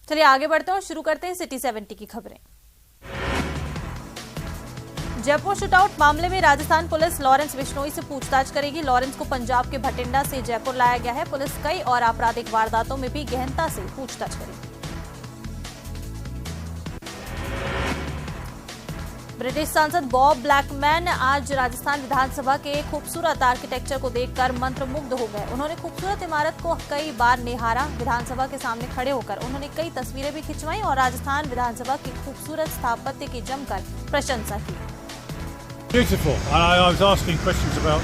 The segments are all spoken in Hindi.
चलिए आगे बढ़ते हैं और शुरू करते हैं सिटी 70 की खबरें। जयपुर शूटआउट मामले में राजस्थान पुलिस लॉरेंस बिश्नोई से पूछताछ करेगी। लॉरेंस को पंजाब के भटिंडा से जयपुर लाया गया है। पुलिस कई और आपराधिक वारदातों में भी गहनता से पूछताछ करेगी। ब्रिटिश सांसद बॉब ब्लैकमैन आज राजस्थान विधानसभा के खूबसूरत आर्किटेक्चर को देखकर मंत्रमुग्ध हो गए। उन्होंने खूबसूरत इमारत को कई बार निहारा। विधानसभा के सामने खड़े होकर उन्होंने कई तस्वीरें भी खिंचवाई और राजस्थान विधानसभा की खूबसूरत स्थापत्य की जमकर प्रशंसा की। Beautiful. I was asking questions about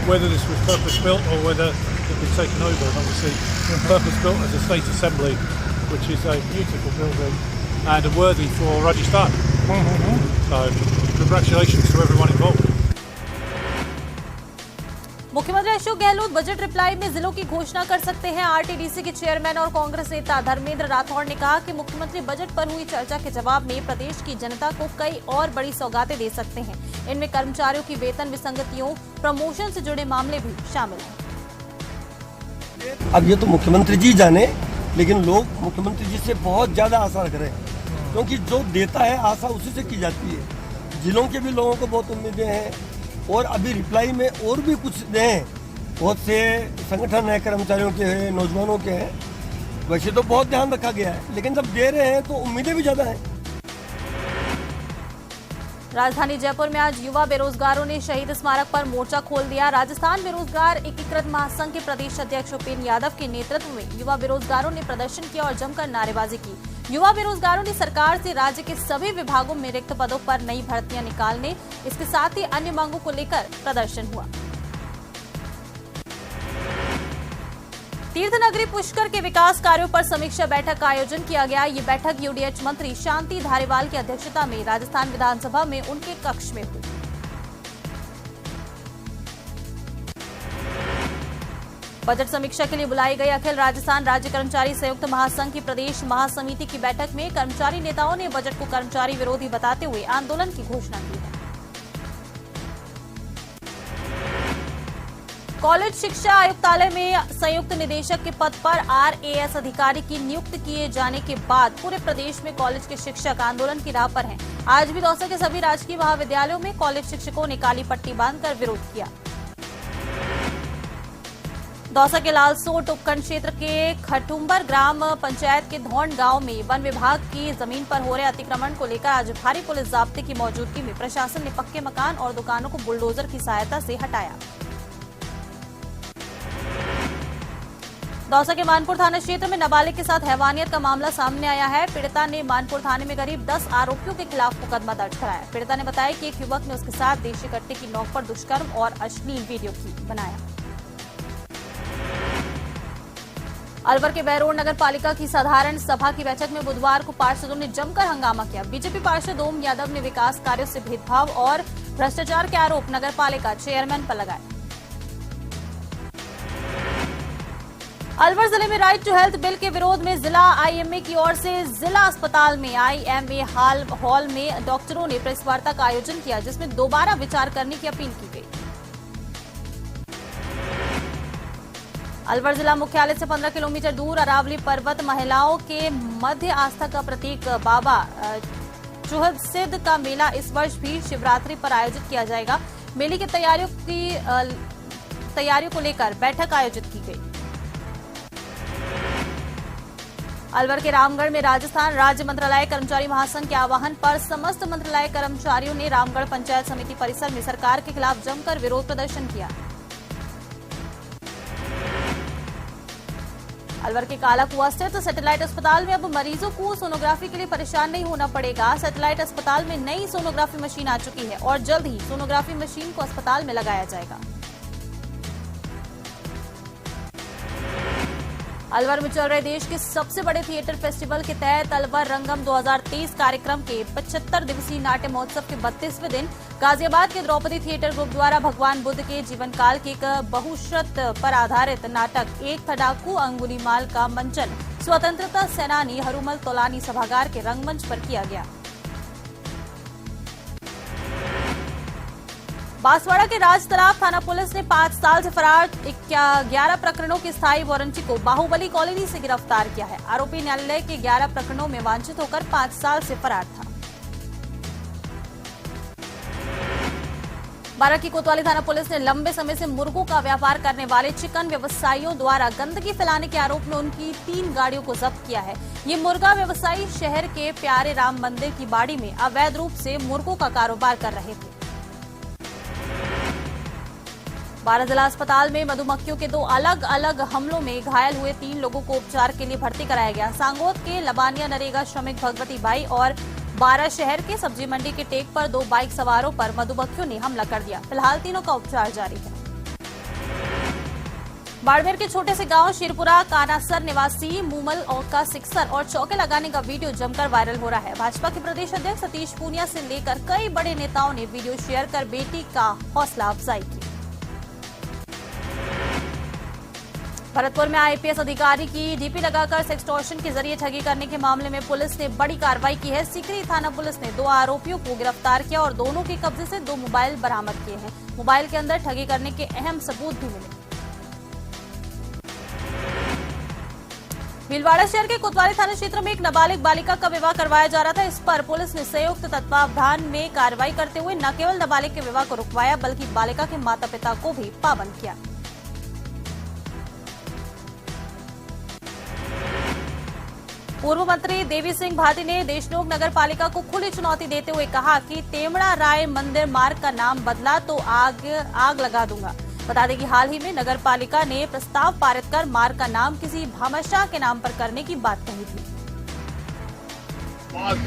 whether this was purpose built or whether it was taken over. And obviously, purpose built as a state assembly, which is a beautiful building and worthy for Rajasthan. So, congratulations to everyone involved. मुख्यमंत्री अशोक गहलोत बजट रिप्लाई में जिलों की घोषणा कर सकते हैं। आरटीडीसी के चेयरमैन और कांग्रेस नेता धर्मेंद्र राठौड़ ने कहा कि मुख्यमंत्री बजट पर हुई चर्चा के जवाब में प्रदेश की जनता को कई और बड़ी सौगातें दे सकते हैं। इनमें कर्मचारियों की वेतन विसंगतियों, प्रमोशन से जुड़े मामले भी शामिल हैं। अब ये तो मुख्यमंत्री जी जाने, लेकिन लोग मुख्यमंत्री जी से बहुत ज्यादा आशा रख रहे हैं, क्योंकि जो देता है आशा उसी से की जाती है। जिलों के भी लोगों को बहुत उम्मीदें हैं और अभी रिप्लाई में और भी कुछ दें। बहुत से संगठन है, कर्मचारियों के हैं, नौजवानों के हैं। वैसे तो बहुत ध्यान रखा गया है, लेकिन जब दे रहे हैं तो उम्मीदें भी ज्यादा हैं। राजधानी जयपुर में आज युवा बेरोजगारों ने शहीद स्मारक पर मोर्चा खोल दिया। राजस्थान बेरोजगार एकीकृत महासंघ के प्रदेश अध्यक्ष उपेन्द्र यादव के नेतृत्व में युवा बेरोजगारों ने प्रदर्शन किया और जमकर नारेबाजी की। युवा बेरोजगारों ने सरकार से राज्य के सभी विभागों में रिक्त पदों पर नई भर्तियां निकालने, इसके साथ ही अन्य मांगों को लेकर प्रदर्शन हुआ। तीर्थनगरी पुष्कर के विकास कार्यों पर समीक्षा बैठक का आयोजन किया गया। ये बैठक यूडीएच मंत्री शांति धारीवाल की अध्यक्षता में राजस्थान विधानसभा में उनके कक्ष में हुई। बजट समीक्षा के लिए बुलाई गई अखिल राजस्थान राज्य कर्मचारी संयुक्त महासंघ की प्रदेश महासमिति की बैठक में कर्मचारी नेताओं ने बजट को कर्मचारी विरोधी बताते हुए आंदोलन की घोषणा की है। कॉलेज शिक्षा आयुक्तालय में संयुक्त निदेशक के पद पर आरएएस अधिकारी की नियुक्ति किए जाने के बाद पूरे प्रदेश में कॉलेज के शिक्षक आंदोलन की राह पर हैं। आज भी दौसा के सभी राजकीय महाविद्यालयों में कॉलेज शिक्षकों ने काली पट्टी बांधकर विरोध किया। दौसा के लालसोट उपखंड क्षेत्र के खटुम्बर ग्राम पंचायत के धौन गांव में वन विभाग की जमीन पर हो रहे अतिक्रमण को लेकर आज भारी पुलिस जाब्ते की मौजूदगी में प्रशासन ने पक्के मकान और दुकानों को बुलडोजर की सहायता से हटाया। दौसा के मानपुर थाना क्षेत्र में नाबालिग के साथ हैवानियत का मामला सामने आया है। पीड़िता ने मानपुर थाने में करीब 10 आरोपियों के खिलाफ मुकदमा दर्ज कराया। पीड़िता ने बताया कि एक युवक ने उसके साथ देशी कट्टे की नोक पर दुष्कर्म और अश्लील वीडियो बनाया। अलवर के बहरोड नगर पालिका की साधारण सभा की बैठक में बुधवार को पार्षदों ने जमकर हंगामा किया। बीजेपी पार्षद ओम यादव ने विकास कार्यों से भेदभाव और भ्रष्टाचार के आरोप नगर पालिका चेयरमैन पर लगाए। अलवर जिले में राइट टू हेल्थ बिल के विरोध में जिला आईएमए की ओर से जिला अस्पताल में आईएमए हॉल में डॉक्टरों ने प्रेस वार्ता का आयोजन किया, जिसमें दोबारा विचार करने की अपील की गई। अलवर जिला मुख्यालय से 15 किलोमीटर दूर अरावली पर्वत महिलाओं के मध्य आस्था का प्रतीक बाबा चुहदसिद्ध का मेला इस वर्ष भी शिवरात्रि पर आयोजित किया जाएगा। मेले की तैयारियों को लेकर बैठक आयोजित की गई। अलवर के रामगढ़ में राजस्थान राज्य मंत्रालय कर्मचारी महासंघ के आह्वान पर समस्त मंत्रालय कर्मचारियों ने रामगढ़ पंचायत समिति परिसर में सरकार के खिलाफ जमकर विरोध प्रदर्शन किया। अलवर के कालाकुआ स्थित सैटेलाइट अस्पताल में अब मरीजों को सोनोग्राफी के लिए परेशान नहीं होना पड़ेगा। सैटेलाइट अस्पताल में नई सोनोग्राफी मशीन आ चुकी है और जल्द ही सोनोग्राफी मशीन को अस्पताल में लगाया जाएगा। अलवर में चल रहे देश के सबसे बड़े थिएटर फेस्टिवल के तहत अलवर रंगम 2023 कार्यक्रम के 75 दिवसीय नाट्य महोत्सव के 32वें दिन गाजियाबाद के द्रौपदी थिएटर ग्रुप द्वारा भगवान बुद्ध के जीवन काल के एक बहुश्रुत पर आधारित नाटक एक था डाकू अंगुलीमाल का मंचन स्वतंत्रता सेनानी हरुमल तोलानी सभागार के रंगमंच पर किया गया। बांसवाड़ा के राज तालाब थाना पुलिस ने 5 साल से फरार 11 प्रकरणों की स्थायी वारंटी को बाहुबली कॉलोनी से गिरफ्तार किया है। आरोपी न्यायालय के 11 प्रकरणों में वांछित होकर 5 साल से फरार था। बारां की कोतवाली थाना पुलिस ने लंबे समय से मुर्गों का व्यापार करने वाले चिकन व्यवसायियों द्वारा गंदगी फैलाने के आरोप में उनकी 3 गाड़ियों को जब्त किया है। ये मुर्गा व्यवसायी शहर के प्यारे राम मंदिर की बाड़ी में अवैध रूप से मुर्गों का कारोबार कर रहे थे। बारां जिला अस्पताल में मधुमक्खियों के 2 अलग अलग हमलों में घायल हुए 3 लोगों को उपचार के लिए भर्ती कराया गया। सांगोद के लबानिया नरेगा श्रमिक भगवती बाई और बारां शहर के सब्जी मंडी के टेक पर 2 बाइक सवारों पर मधुमक्खियों ने हमला कर दिया। फिलहाल तीनों का उपचार जारी है। बाड़मेर के छोटे से गांव शिरपुरा कानासर निवासी मूमल का सिक्सर और चौके लगाने का वीडियो जमकर वायरल हो रहा है। भाजपा के प्रदेश अध्यक्ष सतीश पूनिया से लेकर कई बड़े नेताओं ने वीडियो शेयर कर बेटी का हौसला अफजाई की। भरतपुर में आईपीएस अधिकारी की डीपी लगाकर सेक्सटॉर्शन के जरिए ठगी करने के मामले में पुलिस ने बड़ी कार्रवाई की है। सीकरी थाना पुलिस ने 2 आरोपियों को गिरफ्तार किया और दोनों के कब्जे से 2 मोबाइल बरामद किए हैं। मोबाइल के अंदर ठगी करने के अहम सबूत भी मिले। भीलवाड़ा शहर के कोतवाली थाना क्षेत्र में एक नाबालिग बालिका का विवाह करवाया जा रहा था। इस पर पुलिस ने संयुक्त तत्वावधान में कार्रवाई करते हुए न केवल नाबालिग के विवाह को रुकवाया बल्कि बालिका के माता पिता को भी पाबंद किया। पूर्व मंत्री देवी सिंह भाटी ने देशनोक नगर पालिका को खुली चुनौती देते हुए कहा कि तेमड़ा राय मंदिर मार्ग का नाम बदला तो आग लगा दूंगा। बता दें कि हाल ही में नगर पालिका ने प्रस्ताव पारित कर मार्ग का नाम किसी भामाशाह के नाम पर करने की बात कही थी।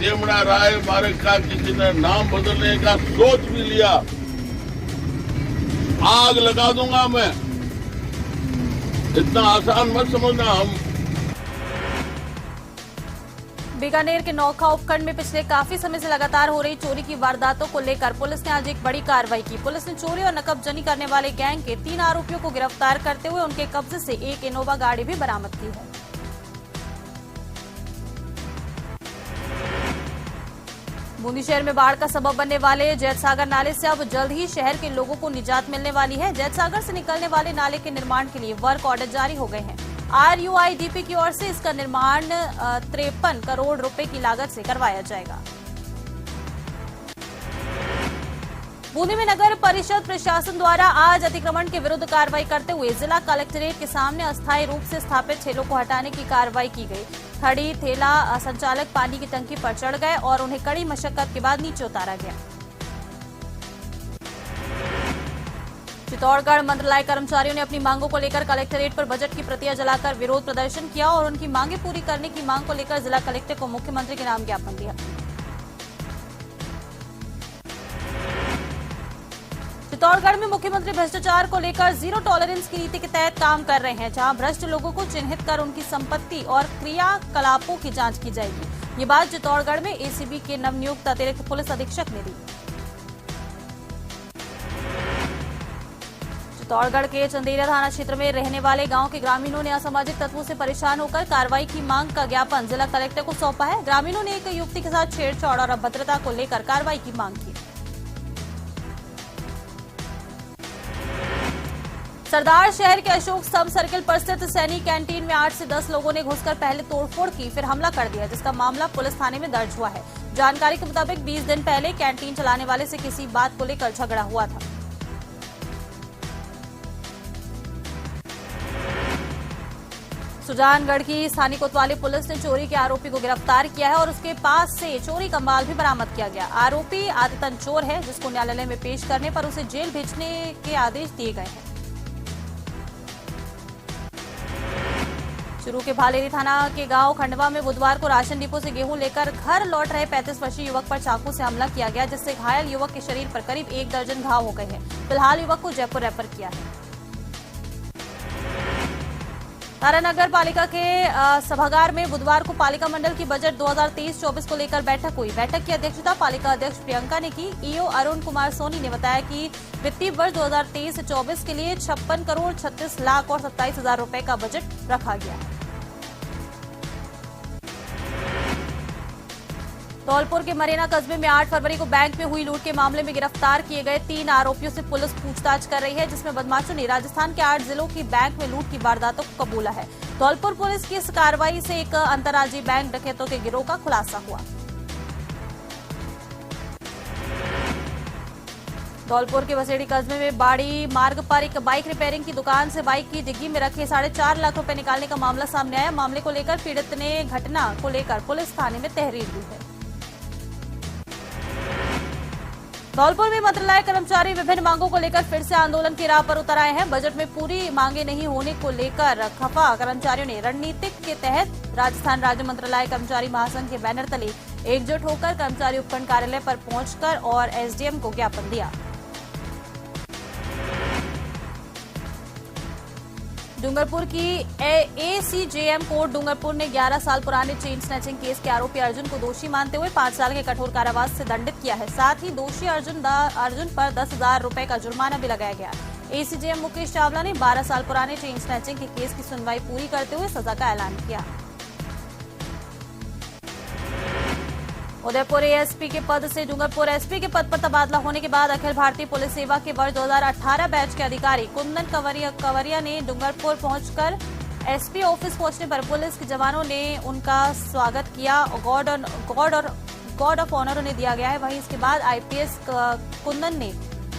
तेमड़ा राय मार्ग का किसी ने नाम बदलने का सोच भी लिया, आग लगा दूंगा मैं। इतना आसान मत समझना। हम बीकानेर के नौखा उपखंड में पिछले काफी समय से लगातार हो रही चोरी की वारदातों को लेकर पुलिस ने आज एक बड़ी कार्रवाई की। पुलिस ने चोरी और नकबजनी करने वाले गैंग के 3 आरोपियों को गिरफ्तार करते हुए उनके कब्जे से एक इनोवा गाड़ी भी बरामद की है। बूंदी शहर में बाढ़ का सबब बनने वाले जैतसागर नाले से अब जल्द ही शहर के लोगों को निजात मिलने वाली है। जैतसागर से निकलने वाले नाले के निर्माण के लिए वर्क ऑर्डर जारी हो गए हैं। RUIDP की ओर से इसका निर्माण 53 करोड़ रुपए की लागत से करवाया जाएगा। बूंदी में नगर परिषद प्रशासन द्वारा आज अतिक्रमण के विरुद्ध कार्रवाई करते हुए जिला कलेक्ट्रेट के सामने अस्थायी रूप से स्थापित ठेलों को हटाने की कार्रवाई की गई। खड़ी ठेला संचालक पानी की टंकी पर चढ़ गए और उन्हें कड़ी मशक्कत के बाद नीचे उतारा गया। चित्तौड़गढ़ मंत्रालय कर्मचारियों ने अपनी मांगों को लेकर कलेक्ट्रेट पर बजट की प्रतियां जलाकर विरोध प्रदर्शन किया और उनकी मांगे पूरी करने की मांग को लेकर जिला कलेक्टर को मुख्यमंत्री के नाम ज्ञापन दिया। चित्तौड़गढ़ में मुख्यमंत्री भ्रष्टाचार को लेकर 0 टॉलरेंस की नीति के तहत काम कर रहे हैं, जहां भ्रष्ट लोगों को चिन्हित कर उनकी संपत्ति और क्रियाकलापों की जांच की जाएगी। ये बात चित्तौड़गढ़ में ACB के नवनियुक्त अतिरिक्त पुलिस अधीक्षक ने दी। चित्तौड़गढ़ के चंदेरिया थाना क्षेत्र में रहने वाले गांव के ग्रामीणों ने असामाजिक तत्वों से परेशान होकर कार्रवाई की मांग का ज्ञापन जिला कलेक्टर को सौंपा है। ग्रामीणों ने एक युवती के साथ छेड़छाड़ और अभद्रता को लेकर कार्रवाई की मांग की। सरदार शहर के अशोक स्तंभ सर्किल पर स्थित सैनिक कैंटीन में 8 से 10 लोगों ने घुसकर पहले तोड़फोड़ की, फिर हमला कर दिया, जिसका मामला पुलिस थाने में दर्ज हुआ है। जानकारी के मुताबिक 20 दिन पहले कैंटीन चलाने वाले से किसी बात को लेकर झगड़ा हुआ था। सुजानगढ़ की स्थानीय कोतवाली पुलिस ने चोरी के आरोपी को गिरफ्तार किया है और उसके पास से चोरी का माल भी बरामद किया गया। आरोपी आदतन चोर है, जिसको न्यायालय में पेश करने पर उसे जेल भेजने के आदेश दिए गए हैं। चूरू के भालेरी थाना के गांव खंडवा में बुधवार को राशन डिपो से गेहूं लेकर घर लौट रहे 35 वर्षीय युवक पर चाकू से हमला किया गया, जिससे घायल युवक के शरीर पर करीब 1 दर्जन घाव हो गए हैं। फिलहाल युवक को जयपुर रेफर किया है। तारानगर पालिका के सभागार में बुधवार को पालिका मंडल की बजट 2023-24 को लेकर बैठक हुई। बैठक की अध्यक्षता पालिका अध्यक्ष प्रियंका ने की। ईओ अरुण कुमार सोनी ने बताया कि वित्तीय वर्ष 2023-24 के लिए 56 करोड़ 36 लाख और 27 हजार रुपए का बजट रखा गया है। धौलपुर के मरेना कस्बे में 8 फरवरी को बैंक में हुई लूट के मामले में गिरफ्तार किए गए 3 आरोपियों से पुलिस पूछताछ कर रही है, जिसमें बदमाशों ने राजस्थान के 8 जिलों की बैंक में लूट की वारदातों को कबूला है। धौलपुर पुलिस की इस कार्रवाई से एक अंतर्राज्यीय बैंक डकैतों के गिरोह का खुलासा हुआ। धौलपुर के बसेड़ी कस्बे में बाड़ी मार्ग पर एक बाइक रिपेयरिंग की दुकान से बाइक की डिग्गी में रखे 4.5 लाख रुपए निकालने का मामला सामने आया। मामले को लेकर पीड़ित ने घटना को लेकर पुलिस थाने में तहरीर दी है। धौलपुर में मंत्रालय कर्मचारी विभिन्न मांगों को लेकर फिर से आंदोलन की राह पर उतर आए हैं। बजट में पूरी मांगे नहीं होने को लेकर खफा कर्मचारियों ने रणनीतिक के तहत राजस्थान राज्य मंत्रालय कर्मचारी महासंघ के बैनर तले एकजुट होकर कर्मचारी उपखंड कार्यालय पर पहुंचकर और एसडीएम को ज्ञापन दिया। डूंगरपुर की एसीजेएम कोर्ट डूंगरपुर ने 11 साल पुराने चेन स्नैचिंग केस के आरोपी अर्जुन को दोषी मानते हुए 5 साल के कठोर कारावास से दंडित किया है। साथ ही दोषी अर्जुन पर 10,000 रुपए का जुर्माना भी लगाया गया। एसीजेएम मुकेश चावला ने 12 साल पुराने चेन स्नैचिंग के केस की सुनवाई पूरी करते हुए सजा का ऐलान किया। उदयपुर एएसपी के पद से डूंगरपुर एसपी के पद पर तबादला होने के बाद अखिल भारतीय पुलिस सेवा के वर्ष 2018 बैच के अधिकारी कुंदन कंवरिया ने डूंगरपुर पहुंचकर एसपी ऑफिस पहुंचने पर पुलिस के जवानों ने उनका स्वागत किया। गॉर्ड ऑफ ऑनर उन्हें दिया गया है। वहीं इसके बाद आईपीएस कुंदन ने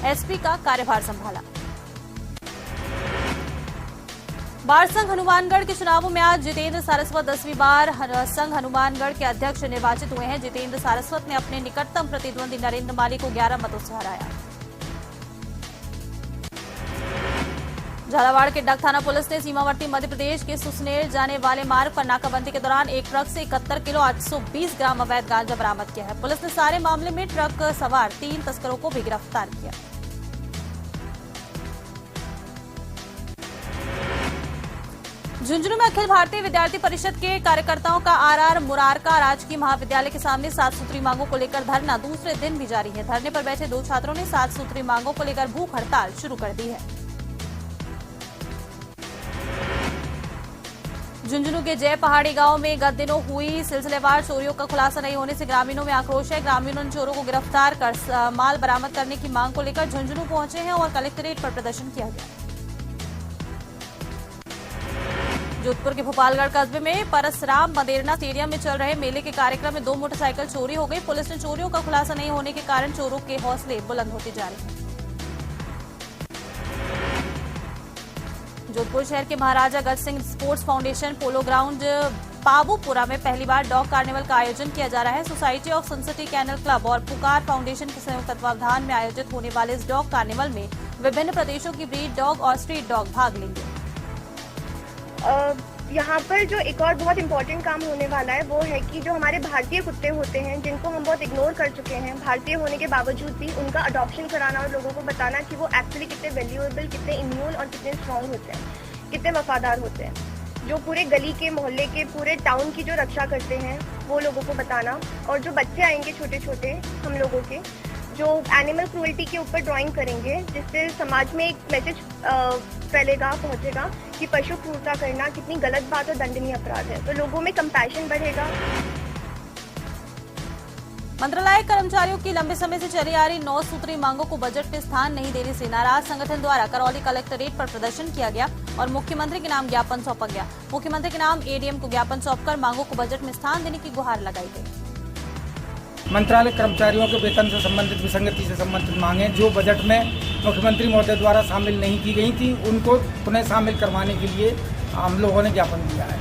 एसपी का कार्यभार संभाला। बार संघ हनुमानगढ़ के चुनावों में आज जितेंद्र सारस्वत 10वीं बार संघ हनुमानगढ़ के अध्यक्ष निर्वाचित हुए हैं। जितेंद्र सारस्वत ने अपने निकटतम प्रतिद्वंदी नरेंद्र माली को 11 मतों से हराया। झालावाड़ के डग थाना पुलिस ने सीमावर्ती मध्य प्रदेश के सुसनेर जाने वाले मार्ग पर नाकाबंदी के दौरान एक ट्रक से 71 किलो 820 ग्राम अवैध गांजा बरामद किया है। पुलिस ने सारे मामले में ट्रक सवार 3 तस्करों को भी गिरफ्तार किया। झुंझुनू में अखिल भारतीय विद्यार्थी परिषद के कार्यकर्ताओं का आरआर मुरारका राजकीय महाविद्यालय के सामने 7 सूत्री मांगों को लेकर धरना दूसरे दिन भी जारी है। धरने पर बैठे 2 छात्रों ने 7 सूत्री मांगों को लेकर भूख हड़ताल शुरू कर दी है। झुंझुनू के जय पहाड़ी गांव में गत दिनों हुई सिलसिलेवार चोरियों का खुलासा नहीं होने से ग्रामीणों में आक्रोश है। ग्रामीणों ने चोरों को गिरफ्तार कर माल बरामद करने की मांग को लेकर झुंझुनू पहुंचे हैं और कलेक्ट्रेट पर प्रदर्शन किया गया। जोधपुर के भोपालगढ़ कस्बे में परसराम मदेरना स्टेडियम में चल रहे मेले के कार्यक्रम में 2 मोटरसाइकिल चोरी हो गई। पुलिस ने चोरियों का खुलासा नहीं होने के कारण चोरों के हौसले बुलंद होते जा रहे हैं। जोधपुर शहर के Maharaja Agast Singh sports foundation polo ground Pabupura में पहली बार डॉग कार्निवल का आयोजन किया जा रहा है। Society of Suncity canal club और पुकार फाउंडेशन के संयुक्त तत्वावधान में आयोजित होने वाले इस डॉग कार्निवल में विभिन्न प्रदेशों की ब्रीड डॉग और स्ट्रीट डॉग भाग लेंगे। यहाँ पर जो एक और बहुत इम्पोर्टेंट काम होने वाला है वो है कि जो हमारे भारतीय कुत्ते होते हैं जिनको हम बहुत इग्नोर कर चुके हैं, भारतीय होने के बावजूद भी उनका अडॉप्शन कराना और लोगों को बताना कि वो एक्चुअली कितने वैल्यूएबल, कितने इम्यून और कितने स्ट्रांग होते हैं, कितने वफादार होते हैं, जो पूरे गली के, मोहल्ले के, पूरे टाउन की जो रक्षा करते हैं वो लोगों को बताना। और जो बच्चे आएंगे छोटे छोटे हम लोगों के, जो एनिमल क्रूएल्टी के ऊपर ड्राइंग करेंगे जिससे समाज में एक मैसेज फैलेगा, पहुंचेगा कि पशु क्रूरता करना कितनी गलत बात और दंडनीय अपराध है, तो लोगों में कंपैशन बढ़ेगा। मंत्रालय कर्मचारियों की लंबे समय से चली आ रही 9 सूत्री मांगों को बजट में स्थान नहीं देने से नाराज संगठन द्वारा करौली कलेक्ट्रेट पर प्रदर्शन किया गया और मुख्यमंत्री के नाम ज्ञापन सौंपा गया। मुख्यमंत्री के नाम एडीएम को ज्ञापन सौंपकर मांगों को बजट में स्थान देने की गुहार लगाई गई। मंत्रालय कर्मचारियों के वेतन से संबंधित विसंगति से संबंधित मांगे जो बजट में मुख्यमंत्री महोदय द्वारा शामिल नहीं की गई थी, उनको पुनः शामिल करवाने के लिए हम लोगों ने ज्ञापन दिया है।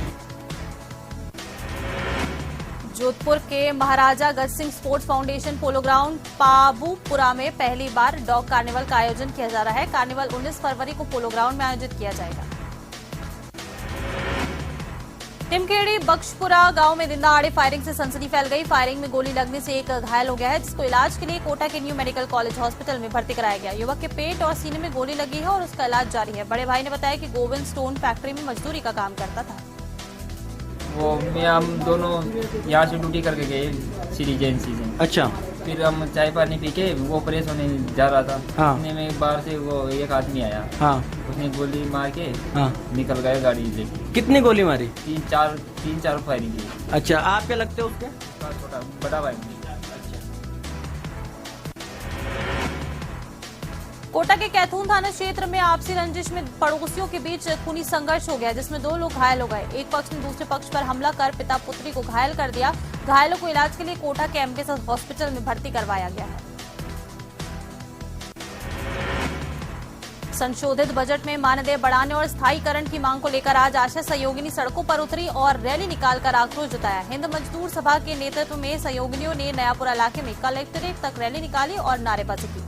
जोधपुर के Maharaja Agast Singh sports foundation polo ground Pabupura में पहली बार डॉग कार्निवल का आयोजन किया जा रहा है। कार्निवल 19 फरवरी को पोलो ग्राउंड में आयोजित किया जाएगा। टिमखेड़ी बख्शपुरा गांव में दिन दहाड़े फायरिंग से सनसनी फैल गई। फायरिंग में गोली लगने से एक घायल हो गया है, जिसको इलाज के लिए कोटा के न्यू मेडिकल कॉलेज हॉस्पिटल में भर्ती कराया गया। युवक के पेट और सीने में गोली लगी है और उसका इलाज जारी है। बड़े भाई ने बताया कि गोविंद स्टोन फैक्ट्री में मजदूरी का काम करता था। वो हम दोनों यहाँ से ड्यूटी करके गए सिटी एजेंसी से। अच्छा। फिर हम चाय पानी पी के वो प्रेस होने जा रहा था। हाँ। इतने में बाहर से वो एक आदमी आया। हाँ। उसने गोली मार के हाँ, निकल गए गाड़ी लेके। कितनी गोली मारी? तीन चार फायरिंग की। अच्छा, आप क्या लगते हो उसके? उसका छोटा बड़ा भाई। कोटा के कैथून थाना क्षेत्र में आपसी रंजिश में पड़ोसियों के बीच खूनी संघर्ष हो गया, जिसमें 2 लोग घायल हो गए। एक पक्ष ने दूसरे पक्ष पर हमला कर पिता पुत्री को घायल कर दिया। घायलों को इलाज के लिए कोटा के एमकेएस हॉस्पिटल में भर्ती करवाया गया है। संशोधित बजट में मानदेय बढ़ाने और स्थायीकरण की मांग को लेकर आज आशा सहयोगिनी सड़कों पर उतरी और रैली निकालकर आक्रोश जताया। हिंद मजदूर सभा के नेतृत्व में सहयोगिनियों ने नयापुरा इलाके में कलेक्ट्रेट तक रैली निकाली और नारेबाजी की।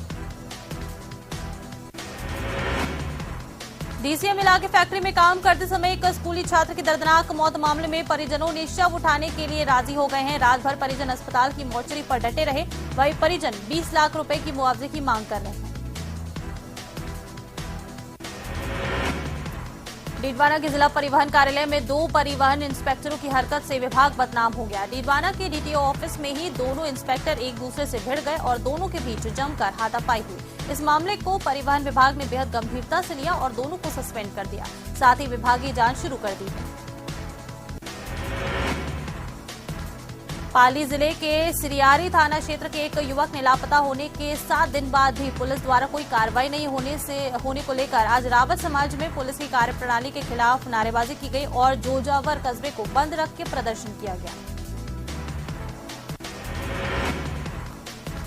डीसीएम इलाके फैक्ट्री में काम करते समय एक स्कूली छात्र की दर्दनाक मौत मामले में परिजनों ने शव उठाने के लिए राजी हो गए हैं। रात भर परिजन अस्पताल की मोर्चरी पर डटे रहे। वहीं परिजन 20 लाख रुपए की मुआवजे की मांग कर रहे हैं। डीडवाना के जिला परिवहन कार्यालय में 2 परिवहन इंस्पेक्टरों की हरकत से विभाग बदनाम हो गया। डीडवाना के डीटीओ ऑफिस में ही दोनों इंस्पेक्टर एक दूसरे से भिड़ गए और दोनों के बीच जमकर हाथापाई हुई। इस मामले को परिवहन विभाग ने बेहद गंभीरता से लिया और दोनों को सस्पेंड कर दिया। साथ ही विभागीय जांच शुरू कर दी है। पाली जिले के सिरियारी थाना क्षेत्र के एक युवक ने लापता होने के 7 दिन बाद भी पुलिस द्वारा कोई कार्रवाई नहीं होने को लेकर आज रावत समाज में पुलिस की कार्यप्रणाली के खिलाफ नारेबाजी की गई और जोजावर कस्बे को बंद रख के प्रदर्शन किया गया।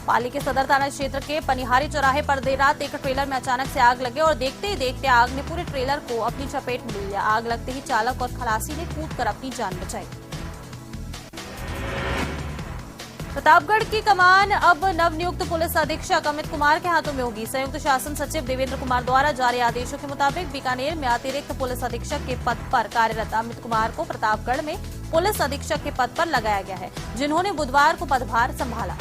पाली के सदर थाना क्षेत्र के पनिहारी चौराहे पर देर रात एक ट्रेलर में अचानक से आग लगे और देखते ही देखते आग ने पूरे ट्रेलर को अपनी चपेट में ले लिया। आग लगते ही चालक और खलासी ने कूदकर अपनी जान बचाई। प्रतापगढ़ की कमान अब नवनियुक्त पुलिस अधीक्षक अमित कुमार के हाथों में होगी। संयुक्त शासन सचिव देवेंद्र कुमार द्वारा जारी आदेशों के मुताबिक बीकानेर में अतिरिक्त पुलिस अधीक्षक के पद पर कार्यरत अमित कुमार को प्रतापगढ़ में पुलिस अधीक्षक के पद पर लगाया गया है, जिन्होंने बुधवार को पदभार संभाला।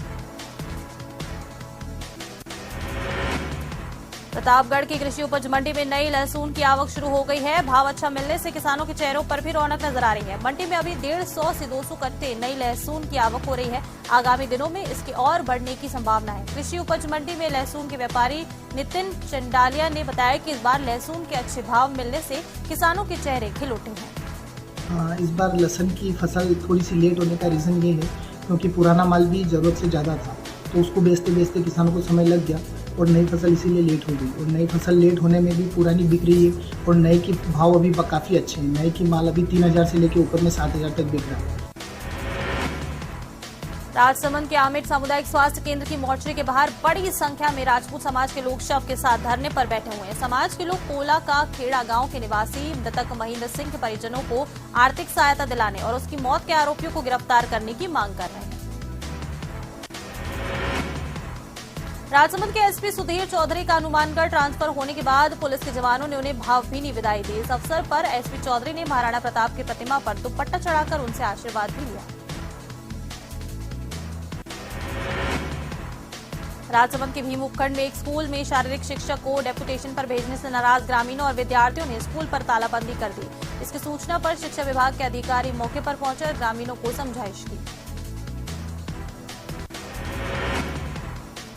प्रतापगढ़ की कृषि उपज मंडी में नई लहसुन की आवक शुरू हो गई है। भाव अच्छा मिलने से किसानों के चेहरों पर भी रौनक नजर आ रही है। मंडी में अभी 150 से 200 कट्टे नई लहसुन की आवक हो रही है। आगामी दिनों में इसकी और बढ़ने की संभावना है। कृषि उपज मंडी में लहसुन के व्यापारी नितिन चंडालिया ने बताया कि इस बार लहसुन के अच्छे भाव मिलने से किसानों के चेहरे खिल उठे हैं। इस बार लहसुन की फसल थोड़ी सी लेट होने का रीजन ये है क्योंकि पुराना माल भी जरूरत से ज्यादा था, तो उसको बेचते बेचते किसानों को समय लग गया और नई फसल इसीलिए लेट हो गई। और नई फसल लेट होने में भी पुरानी बिक रही है और नए के भाव अभी काफ़ी अच्छे हैं। नए की माल अभी 3000 से लेकर ऊपर में 7000 तक बिक रहा है। राजसमंद के आमेट सामुदायिक स्वास्थ्य केंद्र की मोर्चरी के बाहर बड़ी संख्या में राजपूत समाज के लोग शव के साथ धरने पर बैठे हुए हैं। समाज के लोग कोला का खेड़ा गांव के निवासी मृतक महेंद्र सिंह के परिजनों को आर्थिक सहायता दिलाने और उसकी मौत के आरोपियों को गिरफ्तार करने की मांग कर रहे हैं। राजसमंद के एसपी सुधीर चौधरी का हनुमानगढ़ ट्रांसफर होने के बाद पुलिस के जवानों ने उन्हें भावभीनी विदाई दी। इस अवसर पर एसपी चौधरी ने महाराणा प्रताप की प्रतिमा पर दुपट्टा चढ़ाकर उनसे आशीर्वाद भी लिया। राजसमंद के भीम उपखंड में एक स्कूल में शारीरिक शिक्षक को डेपुटेशन पर भेजने से नाराज ग्रामीणों और विद्यार्थियों ने स्कूल पर तालाबंदी कर दी। इसकी सूचना पर शिक्षा विभाग के अधिकारी मौके पर पहुंचे और ग्रामीणों को समझाइश की।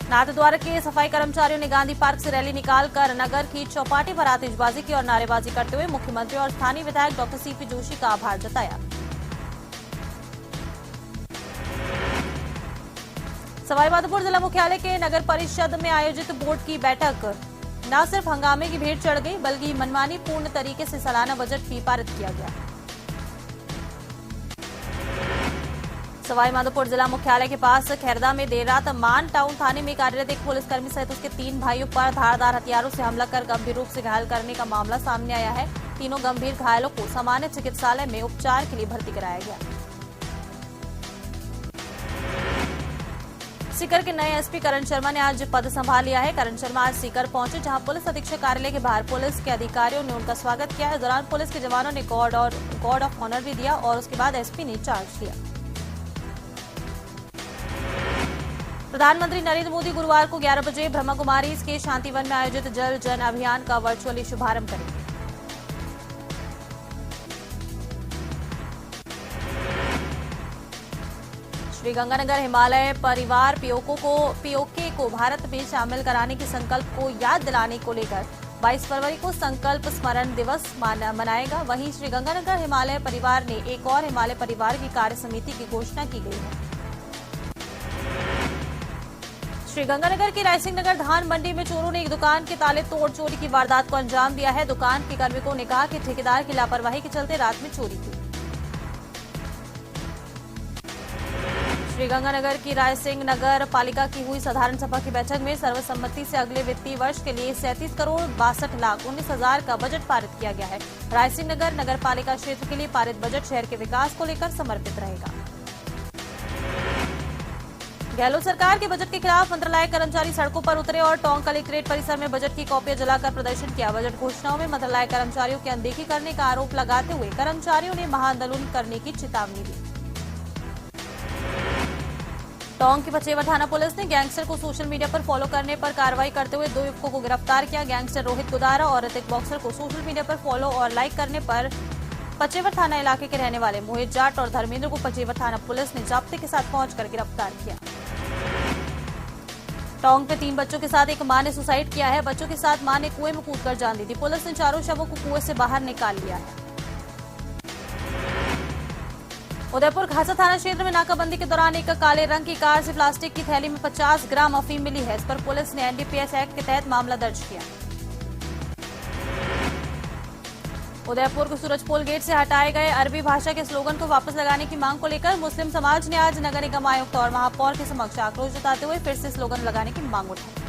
नाथद्वारा के सफाई कर्मचारियों ने गांधी पार्क से रैली निकालकर नगर की चौपाटी पर आतिशबाजी की और नारेबाजी करते हुए मुख्यमंत्री और स्थानीय विधायक डॉक्टर सीपी जोशी का आभार जताया। सवाईमाधोपुर जिला मुख्यालय के नगर परिषद में आयोजित बोर्ड की बैठक न सिर्फ हंगामे की भीड़ चढ़ गई बल्कि मनमानी पूर्ण तरीके से सालाना बजट भी पारित किया गया। सवाईमाधोपुर जिला मुख्यालय के पास खैरदा में देर रात मान टाउन थाने में कार्यरत एक पुलिसकर्मी सहित उसके 3 भाइयों पर धारदार हथियारों से हमला कर गंभीर रूप से घायल करने का मामला सामने आया है। तीनों गंभीर घायलों को सामान्य चिकित्सालय में उपचार के लिए भर्ती कराया गया। सीकर के नए एसपी करण शर्मा ने आज पद संभाल लिया है। करण शर्मा आज सीकर पहुंचे, जहां पुलिस अधीक्षक कार्यालय के बाहर पुलिस के अधिकारियों ने उनका स्वागत किया। इस दौरान पुलिस के जवानों ने गॉर्ड ऑफ ऑनर भी दिया और उसके बाद एसपी ने चार्ज लिया। प्रधानमंत्री नरेंद्र मोदी गुरुवार को 11 बजे ब्रह्मा कुमारी के शांतिवन में आयोजित जल जन अभियान का वर्चुअली शुभारंभ करेंगे। श्रीगंगानगर हिमालय परिवार पीओके को भारत में शामिल कराने के संकल्प को याद दिलाने को लेकर 22 फरवरी को संकल्प स्मरण दिवस मनाएगा। वहीं श्रीगंगानगर हिमालय परिवार ने एक और हिमालय परिवार की कार्य समिति की घोषणा की गई है। श्रीगंगानगर के रायसिंह नगर धान मंडी में चोरों ने एक दुकान के ताले तोड़ चोरी की वारदात को अंजाम दिया है। दुकान के कार्मिकों ने कहा कि ठेकेदार की लापरवाही के चलते रात में चोरी हुई। श्रीगंगानगर की रायसिंह नगर पालिका की हुई साधारण सभा की बैठक में सर्वसम्मति से अगले वित्तीय वर्ष के लिए 37 करोड़ 62,19,000 का बजट पारित किया गया है। रायसिंह नगर नगर पालिका क्षेत्र के लिए पारित बजट शहर के विकास को लेकर समर्पित रहेगा। गहलोत सरकार के बजट के खिलाफ मंत्रालय कर्मचारी सड़कों पर उतरे और टोंक कलेक्ट्रेट परिसर में बजट की कॉपियां जलाकर प्रदर्शन किया। बजट घोषणाओं में मंत्रालय कर्मचारियों की अनदेखी करने का आरोप लगाते हुए कर्मचारियों ने महाआंदोलन करने की चेतावनी दी। टोंक की पचेवर थाना पुलिस ने गैंगस्टर को सोशल मीडिया पर फॉलो करने पर कार्रवाई करते हुए 2 युवकों को गिरफ्तार किया। गैंगस्टर रोहित गुदारा और ऋतिक बॉक्सर को सोशल मीडिया पर फॉलो और लाइक करने पर पचेवर थाना इलाके के रहने वाले मोहित जाट और धर्मेंद्र को पचेवर थाना पुलिस ने जाब्ते के साथ पहुंचकर गिरफ्तार किया। टोंक में 3 बच्चों के साथ एक मां ने सुसाइड किया है। बच्चों के साथ मां ने कुएं में कूदकर जान दी थी। पुलिस ने चारों शवों को कुएं से बाहर निकाल लिया है। उदयपुर खासा थाना क्षेत्र में नाकाबंदी के दौरान एक काले रंग की कार से प्लास्टिक की थैली में 50 ग्राम अफीम मिली है। इस पर पुलिस ने एनडीपीएस एक्ट के तहत मामला दर्ज किया। उदयपुर को सूरजपोल गेट से हटाए गए अरबी भाषा के स्लोगन को वापस लगाने की मांग को लेकर मुस्लिम समाज ने आज नगर निगम आयुक्त और महापौर के समक्ष आक्रोश जताते हुए फिर से स्लोगन लगाने की मांग उठाई।